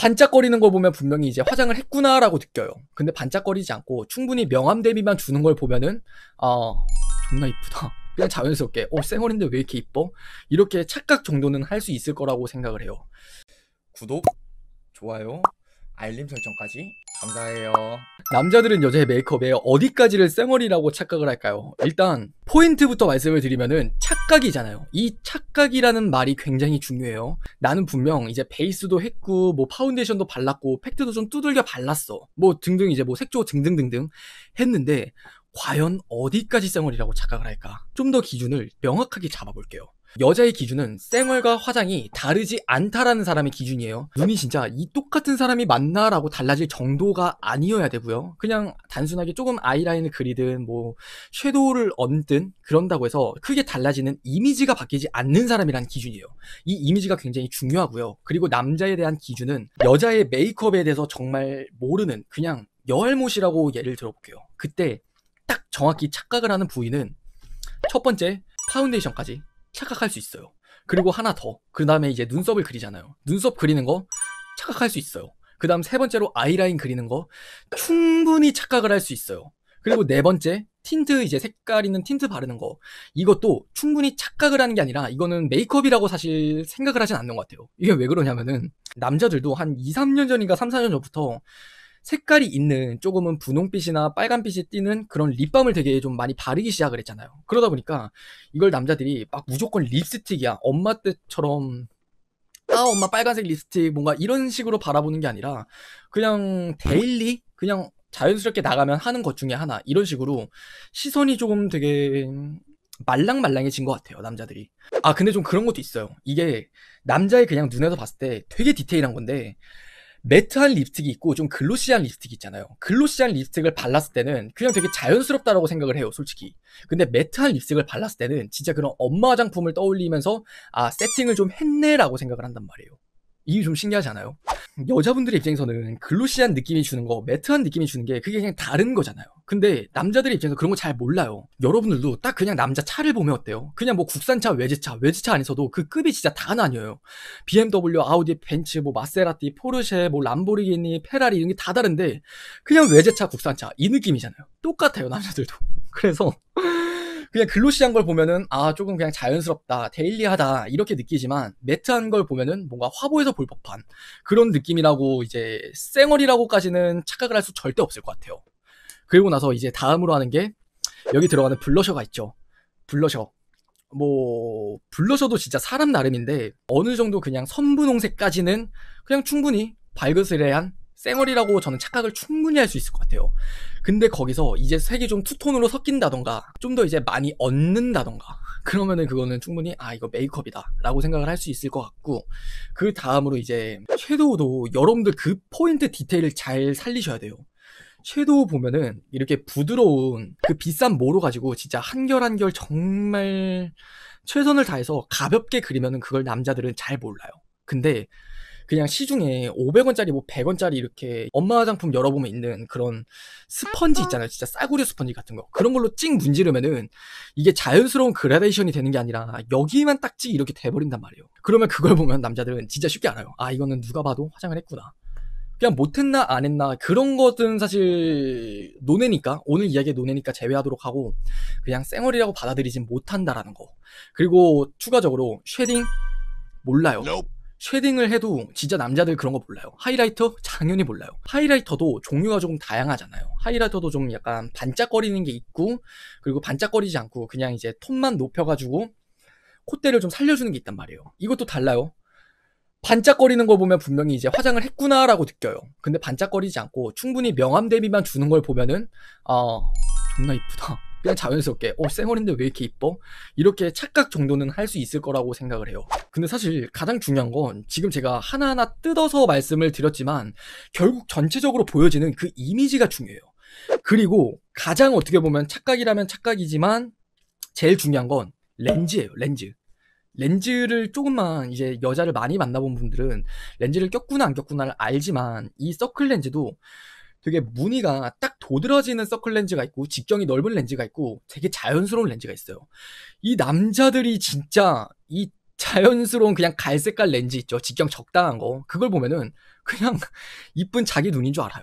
반짝거리는 거 보면 분명히 이제 화장을 했구나라고 느껴요. 근데 반짝거리지 않고 충분히 명암 대비만 주는 걸 보면은 존나 이쁘다. 그냥 자연스럽게 쌩얼인데 왜 이렇게 이뻐? 이렇게 착각 정도는 할 수 있을 거라고 생각을 해요. 구독, 좋아요, 알림 설정까지 감사해요. 남자들은 여자의 메이크업에 어디까지를 쌩얼이라고 착각을 할까요? 일단 포인트부터 말씀을 드리면은 착각이잖아요. 이 착각이라는 말이 굉장히 중요해요. 나는 분명 이제 베이스도 했고 뭐 파운데이션도 발랐고 팩트도 좀 두들겨 발랐어. 뭐 등등 이제 뭐 색조 등등등등 했는데 과연 어디까지 쌩얼이라고 착각을 할까? 좀 더 기준을 명확하게 잡아볼게요. 여자의 기준은 쌩얼과 화장이 다르지 않다라는 사람의 기준이에요. 눈이 진짜 이 똑같은 사람이 맞나라고 달라질 정도가 아니어야 되고요. 그냥 단순하게 조금 아이라인을 그리든 뭐 섀도우를 얹든 그런다고 해서 크게 달라지는 이미지가 바뀌지 않는 사람이란 기준이에요. 이 이미지가 굉장히 중요하고요. 그리고 남자에 대한 기준은 여자의 메이크업에 대해서 정말 모르는 그냥 여알못이라고 예를 들어볼게요. 그때 딱 정확히 착각을 하는 부위는 첫 번째 파운데이션까지 착각할 수 있어요. 그리고 하나 더. 그 다음에 이제 눈썹을 그리잖아요. 눈썹 그리는 거 착각할 수 있어요. 그 다음 세 번째로 아이라인 그리는 거 충분히 착각을 할 수 있어요. 그리고 네 번째 틴트 이제 색깔 있는 틴트 바르는 거 이것도 충분히 착각을 하는 게 아니라 이거는 메이크업이라고 사실 생각을 하진 않는 것 같아요. 이게 왜 그러냐면은 남자들도 한 2, 3년 전인가 3, 4년 전부터 색깔이 있는 조금은 분홍빛이나 빨간빛이 띄는 그런 립밤을 되게 좀 많이 바르기 시작을 했잖아요. 그러다 보니까 이걸 남자들이 막 무조건 립스틱이야. 엄마 때처럼 엄마 빨간색 립스틱 뭔가 이런 식으로 바라보는 게 아니라 그냥 데일리 그냥 자연스럽게 나가면 하는 것 중에 하나 이런 식으로 시선이 조금 되게 말랑말랑해진 것 같아요. 남자들이. 근데 좀 그런 것도 있어요. 이게 남자의 그냥 눈에서 봤을 때 되게 디테일한 건데 매트한 립스틱이 있고 좀 글로시한 립스틱이 있잖아요. 글로시한 립스틱을 발랐을 때는 그냥 되게 자연스럽다라고 생각을 해요, 솔직히. 근데 매트한 립스틱을 발랐을 때는 진짜 그런 엄마 화장품을 떠올리면서 세팅을 좀 했네라고 생각을 한단 말이에요. 이게 좀 신기하지 않아요? 여자분들의 입장에서는 글로시한 느낌이 주는 거, 매트한 느낌이 주는 게 그게 그냥 다른 거잖아요. 근데 남자들의 입장에서 그런 거 잘 몰라요. 여러분들도 딱 그냥 남자 차를 보면 어때요? 그냥 뭐 국산차, 외제차 안에서도 그 급이 진짜 다 나뉘어요. BMW, 아우디, 벤츠, 뭐 마세라티, 포르쉐, 뭐 람보르기니, 페라리 이런 게 다 다른데 그냥 외제차, 국산차 이 느낌이잖아요. 똑같아요, 남자들도. 그래서 그냥 글로시한 걸 보면은 조금 그냥 자연스럽다, 데일리하다 이렇게 느끼지만 매트한 걸 보면은 뭔가 화보에서 볼 법한 그런 느낌이라고 이제 쌩얼이라고까지는 착각을 할 수 절대 없을 것 같아요. 그리고 나서 이제 다음으로 하는 게 여기 들어가는 블러셔가 있죠. 블러셔. 뭐 블러셔도 진짜 사람 나름인데 어느 정도 그냥 선분홍색까지는 그냥 충분히 발그스레한 쌩얼이라고 저는 착각을 충분히 할 수 있을 것 같아요. 근데 거기서 이제 색이 좀 투톤으로 섞인다던가 좀 더 이제 많이 얹는다던가 그러면은 그거는 충분히 이거 메이크업이다 라고 생각을 할 수 있을 것 같고, 그 다음으로 이제 섀도우도 여러분들 그 포인트 디테일을 잘 살리셔야 돼요. 섀도우 보면은 이렇게 부드러운 그 비싼 모로 가지고 진짜 한결 한결 정말 최선을 다해서 가볍게 그리면은 그걸 남자들은 잘 몰라요. 근데 그냥 시중에 500원짜리 뭐 100원짜리 이렇게 엄마 화장품 열어보면 있는 그런 스펀지 있잖아요. 진짜 싸구려 스펀지 같은 거. 그런 걸로 찍 문지르면은 이게 자연스러운 그라데이션이 되는 게 아니라 여기만 딱 찍 이렇게 돼버린단 말이에요. 그러면 그걸 보면 남자들은 진짜 쉽게 알아요. 이거는 누가 봐도 화장을 했구나. 그냥 못했나 안 했나 그런 것은 사실 논외니까, 오늘 이야기의 논외니까 제외하도록 하고 그냥 쌩얼이라고 받아들이진 못한다라는 거. 그리고 추가적으로 쉐딩 몰라요. 쉐딩을 해도 진짜 남자들 그런 거 몰라요. 하이라이터? 당연히 몰라요. 하이라이터도 종류가 조금 다양하잖아요. 하이라이터도 좀 약간 반짝거리는 게 있고, 그리고 반짝거리지 않고 그냥 이제 톤만 높여가지고 콧대를 좀 살려주는 게 있단 말이에요. 이것도 달라요. 반짝거리는 거 보면 분명히 이제 화장을 했구나라고 느껴요. 근데 반짝거리지 않고 충분히 명암 대비만 주는 걸 보면은 존나 이쁘다. 그냥 자연스럽게 쌩얼인데 왜 이렇게 이뻐? 이렇게 착각 정도는 할 수 있을 거라고 생각을 해요. 근데 사실 가장 중요한 건 지금 제가 하나하나 뜯어서 말씀을 드렸지만 결국 전체적으로 보여지는 그 이미지가 중요해요. 그리고 가장 어떻게 보면 착각이라면 착각이지만 제일 중요한 건 렌즈예요. 렌즈를 조금만 이제 여자를 많이 만나본 분들은 렌즈를 꼈구나 안 꼈구나를 알지만 이 서클 렌즈도 되게 무늬가 딱 도드라지는 서클 렌즈가 있고 직경이 넓은 렌즈가 있고 되게 자연스러운 렌즈가 있어요. 이 남자들이 진짜 이 자연스러운 그냥 갈색깔 렌즈 있죠. 직경 적당한 거. 그걸 보면은 그냥 이쁜 자기 눈인 줄 알아요.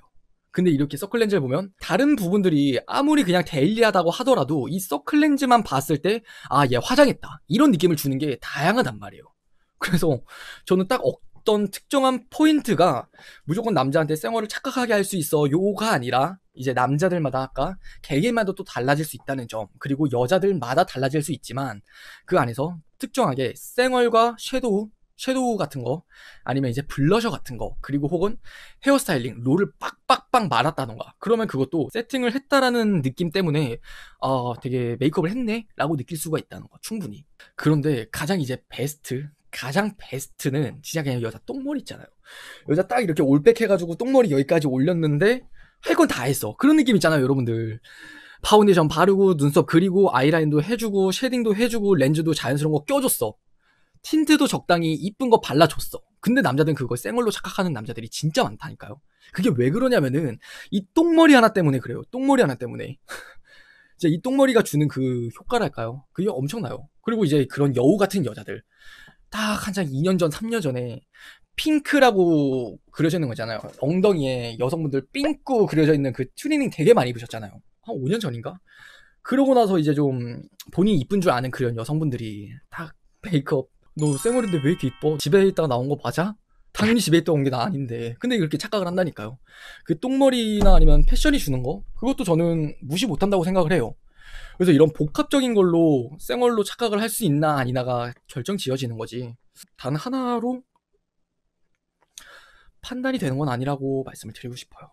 근데 이렇게 서클 렌즈를 보면 다른 부분들이 아무리 그냥 데일리하다고 하더라도 이 서클 렌즈만 봤을 때 아, 얘 화장했다. 이런 느낌을 주는 게 다양하단 말이에요. 그래서 저는 딱 어떤 특정한 포인트가 무조건 남자한테 쌩얼을 착각하게 할 수 있어 요가 아니라 이제 남자들마다 아까 개개인마다 또 달라질 수 있다는 점, 그리고 여자들마다 달라질 수 있지만 그 안에서 특정하게 쌩얼과 섀도우 같은 거, 아니면 이제 블러셔 같은 거, 그리고 혹은 헤어스타일링, 롤을 빡빡빡 말았다던가, 그러면 그것도 세팅을 했다라는 느낌 때문에 되게 메이크업을 했네? 라고 느낄 수가 있다는 거, 충분히. 그런데 가장 베스트는 진짜 그냥 여자 똥머리 있잖아요. 여자 딱 이렇게 올백 해가지고 똥머리 여기까지 올렸는데 할 건 다 했어. 그런 느낌 있잖아요, 여러분들. 파운데이션 바르고 눈썹 그리고 아이라인도 해주고 쉐딩도 해주고 렌즈도 자연스러운 거 껴줬어. 틴트도 적당히 이쁜 거 발라줬어. 근데 남자들은 그걸 쌩얼로 착각하는 남자들이 진짜 많다니까요. 그게 왜 그러냐면은 이 똥머리 하나 때문에 그래요. 똥머리 하나 때문에. 이제 이 똥머리가 주는 그 효과랄까요? 그게 엄청나요. 그리고 이제 그런 여우 같은 여자들 딱 한창 2년 전, 3년 전에 핑크라고 그려져 있는 거잖아요. 엉덩이에 여성분들 삥꾸 그려져 있는 그 튜닝 되게 많이 입으셨잖아요. 한 5년 전인가? 그러고 나서 이제 좀 본인이 이쁜 줄 아는 그런 여성분들이 딱 메이크업 너 쌩얼인데 왜 이렇게 이뻐? 집에 있다가 나온 거 맞아? 당연히 집에 있다 온 게 나 아닌데. 근데 그렇게 착각을 한다니까요. 그 똥머리나 아니면 패션이 주는 거? 그것도 저는 무시 못한다고 생각을 해요. 그래서 이런 복합적인 걸로 쌩얼로 착각을 할 수 있나 아니나가 결정 지어지는 거지. 단 하나로 판단이 되는 건 아니라고 말씀을 드리고 싶어요.